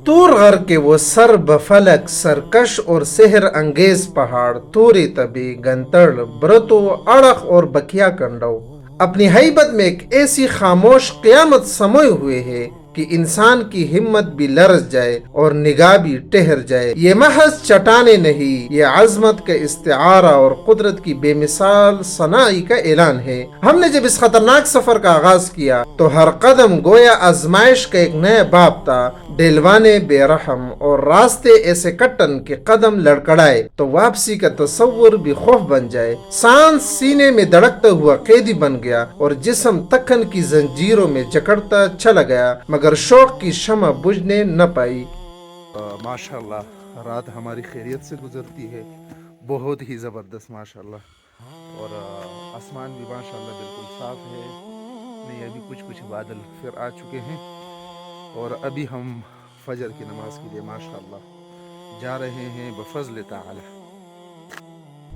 طور غر کے وہ سر بفلک سرکش اور سحر انگیز پہاڑ توری تبی گنتڑ برتو اڑخ اور بکیا کنڈو اپنی ہیبت میں ایک ایسی خاموش قیامت سموئے ہوئے ہے کہ انسان کی ہمت بھی لرز جائے اور نگاہ بھی ٹہر جائے۔ یہ محض چٹانیں نہیں، یہ عظمت کا استعارہ اور قدرت کی بے مثال صناعی کا اعلان ہے۔ ہم نے جب اس خطرناک سفر کا آغاز کیا تو ہر قدم گویا آزمائش کا ایک نیا باب تھا۔ ڈیلوانے بے رحم اور راستے ایسے کٹن کہ قدم لڑکڑائے تو واپسی کا تصور بھی خوف بن جائے۔ سانس سینے میں دھڑکتا ہوا قیدی بن گیا اور جسم تکن کی زنجیروں میں جکڑتا چلا گیا، مگر شوق کی شمع بجھنے نہ پائی۔ ماشاءاللہ رات ہماری خیریت سے گزرتی ہے، بہت ہی زبردست ماشاءاللہ، اور آسمان بھی ماشاءاللہ بالکل صاف ہے، نہیں ابھی کچھ بادل پھر آ چکے ہیں، اور ابھی ہم فجر کی نماز کے لیے ماشاءاللہ جا رہے ہیں بفضل تعالی۔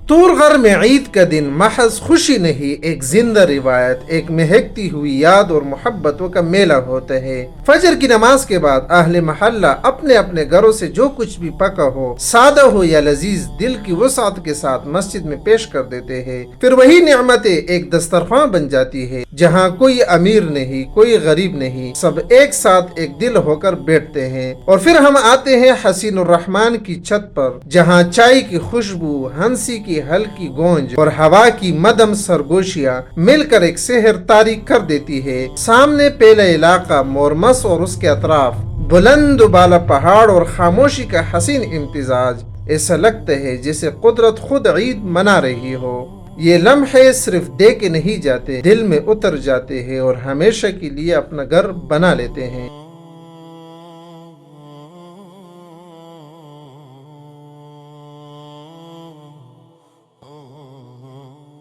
طور غر میں عید کا دن محض خوشی نہیں، ایک زندہ روایت، ایک مہکتی ہوئی یاد اور محبتوں کا میلہ ہوتا ہے۔ فجر کی نماز کے بعد اہل محلہ اپنے اپنے گھروں سے جو کچھ بھی پکا ہو، سادہ ہو یا لذیذ، دل کی وسعت کے ساتھ مسجد میں پیش کر دیتے ہیں۔ پھر وہی نعمتیں ایک دسترخوان بن جاتی ہے جہاں کوئی امیر نہیں، کوئی غریب نہیں، سب ایک ساتھ ایک دل ہو کر بیٹھتے ہیں۔ اور پھر ہم آتے ہیں حسین الرحمان کی چھت پر، جہاں چائے کی خوشبو، ہنسی کی ہلکی گونج اور ہوا کی مدم سرگوشیاں مل کر ایک سحر تاریک کر دیتی ہے۔ سامنے پہلا علاقہ مورمس اور اس کے اطراف بلند و بالا پہاڑ اور خاموشی کا حسین امتزاج، ایسا لگتا ہے جیسے قدرت خود عید منا رہی ہو۔ یہ لمحے صرف دیکھے نہیں جاتے، دل میں اتر جاتے ہیں اور ہمیشہ کے لیے اپنا گھر بنا لیتے ہیں۔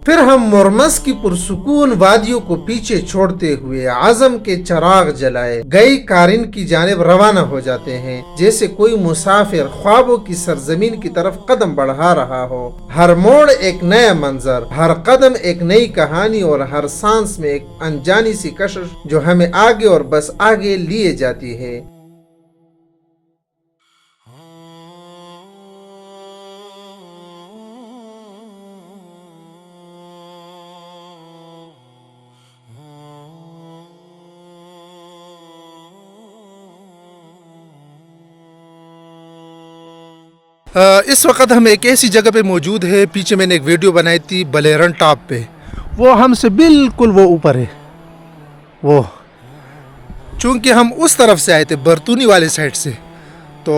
پھر ہم مورمس کی پرسکون وادیوں کو پیچھے چھوڑتے ہوئے عزم کے چراغ جلائے گئی کارن کی جانب روانہ ہو جاتے ہیں، جیسے کوئی مسافر خوابوں کی سرزمین کی طرف قدم بڑھا رہا ہو۔ ہر موڑ ایک نیا منظر، ہر قدم ایک نئی کہانی، اور ہر سانس میں ایک انجانی سی کشش جو ہمیں آگے اور بس آگے لیے جاتی ہے۔ اس وقت ہم ایک ایسی جگہ پہ موجود ہے، پیچھے میں نے ایک ویڈیو بنائی تھی بلیرن ٹاپ پہ، وہ ہم سے بالکل وہ اوپر ہے، وہ چونکہ ہم اس طرف سے آئے تھے برطونی والے سائڈ سے، تو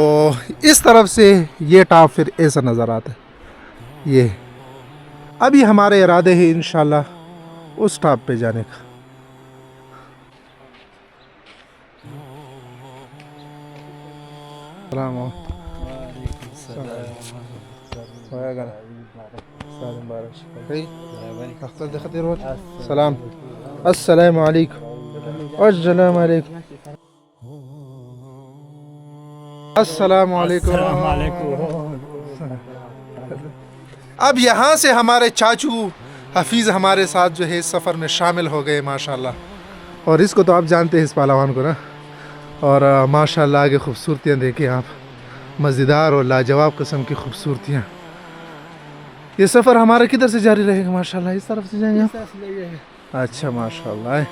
اس طرف سے یہ ٹاپ پھر ایسا نظر آتا ہے۔ یہ ابھی ہمارے ارادے ہیں انشاءاللہ اس ٹاپ پہ جانے کا۔ السلام علیکم۔ سلام السلام علیکم السلام علیکم السلام علیکم۔ اب یہاں سے ہمارے چاچو حفیظ ہمارے ساتھ جو ہے سفر میں شامل ہو گئے ماشاءاللہ، اور اس کو تو آپ جانتے ہیں اس پہلوان کو نا، اور ماشاءاللہ آگے خوبصورتیاں دیکھیں آپ، مزیدار اور لاجواب قسم کی خوبصورتیاں۔ یہ سفر ہمارا کدھر سے جاری رہے گا؟ ماشاءاللہ اس طرف سے جائیں گے۔ اچھا ماشاءاللہ۔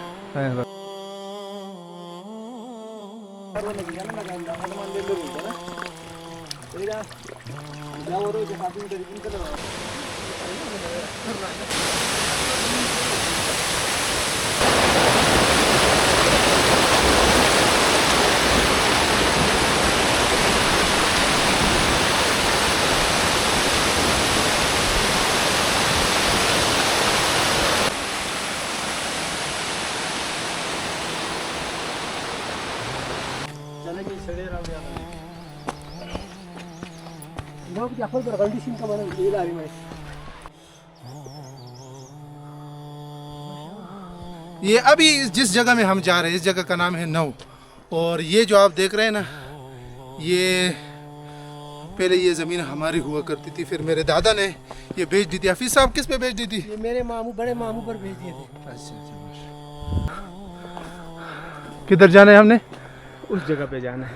یہ ابھی جس جگہ میں ہم جا رہے ہیں اس جگہ کا نام ہے نو، اور یہ جو آپ دیکھ رہے ہیں نا، یہ پہلے یہ زمین ہماری ہوا کرتی تھی، پھر میرے دادا نے یہ بیچ دی تھی۔ حفیظ صاحب کس پہ بیچ دی تھی؟ یہ میرے ماموں، بڑے ماموں پر بیچ دیے تھے۔ کدھر جانا ہے ہم نے؟ اس جگہ پہ جانا ہے۔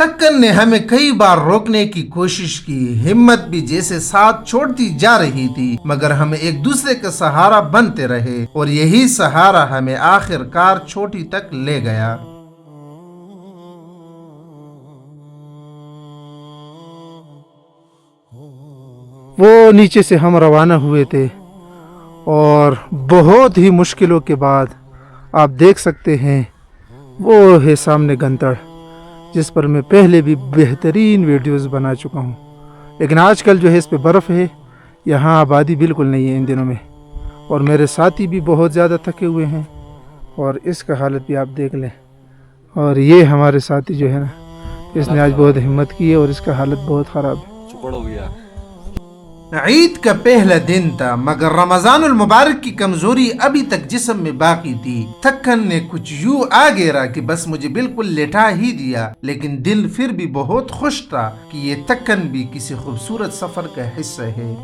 تکن نے ہمیں کئی بار روکنے کی کوشش کی، ہمت بھی جیسے ساتھ چھوڑتی جا رہی تھی، مگر ہم ایک دوسرے کا سہارا بنتے رہے اور یہی سہارا ہمیں آخر کار چھوٹی تک لے گیا۔ وہ نیچے سے ہم روانہ ہوئے تھے اور بہت ہی مشکلوں کے بعد آپ دیکھ سکتے ہیں وہ ہے سامنے گنتڑ، جس پر میں پہلے بھی بہترین ویڈیوز بنا چکا ہوں، لیکن آج کل جو ہے اس پہ برف ہے، یہاں آبادی بالکل نہیں ہے ان دنوں میں، اور میرے ساتھی بھی بہت زیادہ تھکے ہوئے ہیں اور اس کا حالت بھی آپ دیکھ لیں۔ اور یہ ہمارے ساتھی جو ہے نا، اس نے آج بہت ہمت کی ہے اور اس کا حالت بہت خراب ہے۔ عید کا پہلا دن تھا، مگر رمضان المبارک کی کمزوری ابھی تک جسم میں باقی تھی۔ تھکن نے کچھ یوں آ گیرا کہ بس مجھے بالکل لٹا ہی دیا، لیکن دل پھر بھی بہت خوش تھا کہ یہ تھکن بھی کسی خوبصورت سفر کا حصہ ہے۔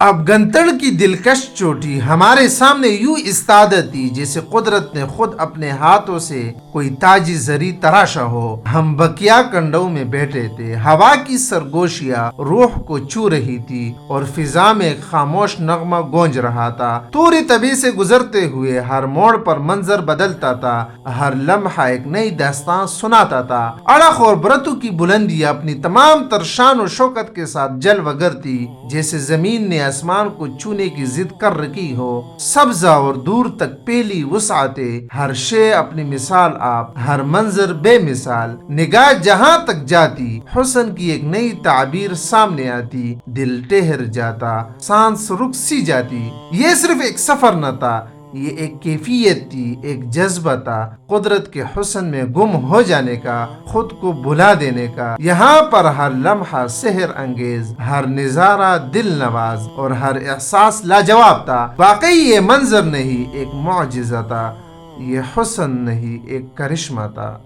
اب گنتڑ کی دلکش چوٹی ہمارے سامنے یوں استادہ تھی جیسے قدرت نے خود اپنے ہاتھوں سے کوئی تاج زری تراشا ہو۔ ہم بکیا کنڈوں میں بیٹھے تھے، ہوا کی سرگوشیاں روح کو چھو رہی تھی اور فضا میں ایک خاموش نغمہ گونج رہا تھا۔ توری طبی سے گزرتے ہوئے ہر موڑ پر منظر بدلتا تھا، ہر لمحہ ایک نئی داستان سناتا تھا۔ اڑخ اور برتو کی بلندیاں اپنی تمام تر شان و شوکت کے ساتھ جلوہ گر تھی، جیسے زمین نے آسمان کو چھونے کی ضد کر رکھی ہو۔ سبزہ اور دور تک پیلی وسعتیں، ہر شے اپنی مثال آپ، ہر منظر بے مثال۔ نگاہ جہاں تک جاتی، حسن کی ایک نئی تعبیر سامنے آتی، دل ٹہر جاتا، سانس رک سی جاتی۔ یہ صرف ایک سفر نہ تھا، یہ ایک کیفیت تھی، ایک جذبہ تھا، قدرت کے حسن میں گم ہو جانے کا، خود کو بھلا دینے کا۔ یہاں پر ہر لمحہ سحر انگیز، ہر نظارہ دل نواز اور ہر احساس لاجواب تھا۔ واقعی یہ منظر نہیں ایک معجزہ تھا، یہ حسن نہیں ایک کرشمہ تھا۔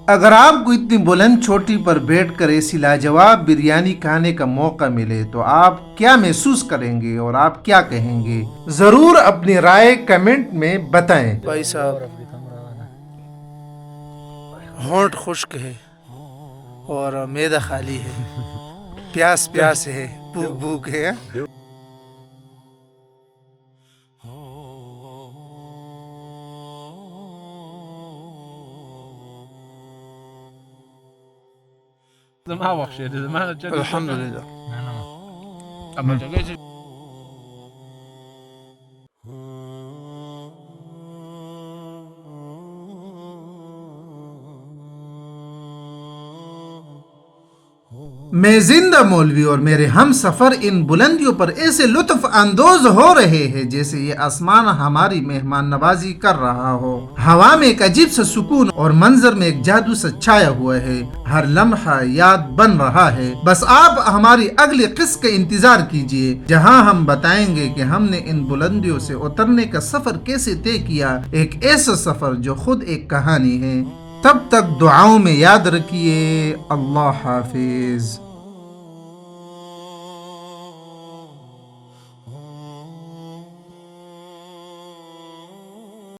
اگر آپ کو اتنی بلند چوٹی پر بیٹھ کر ایسی لاجواب بریانی کھانے کا موقع ملے تو آپ کیا محسوس کریں گے اور آپ کیا کہیں گے؟ ضرور اپنی رائے کمنٹ میں بتائیں۔ بھائی صاحب، ہونٹ خشک ہے اور معدہ خالی ہے، پیاس پیاس ہے، بھوک بھوک ہے۔ ما وحشة ما الحمد لله. أما جاي میں زندہ مولوی اور میرے ہم سفر ان بلندیوں پر ایسے لطف اندوز ہو رہے ہیں جیسے یہ آسمان ہماری مہمان نوازی کر رہا ہو۔ ہوا میں ایک عجیب سا سکون اور منظر میں ایک جادو سا چھایا ہوا ہے، ہر لمحہ یاد بن رہا ہے۔ بس آپ ہماری اگلی قسط کا انتظار کیجئے، جہاں ہم بتائیں گے کہ ہم نے ان بلندیوں سے اترنے کا سفر کیسے طے کیا، ایک ایسا سفر جو خود ایک کہانی ہے۔ تب تک دعاؤں میں یاد رکھیے۔ اللہ حافظ۔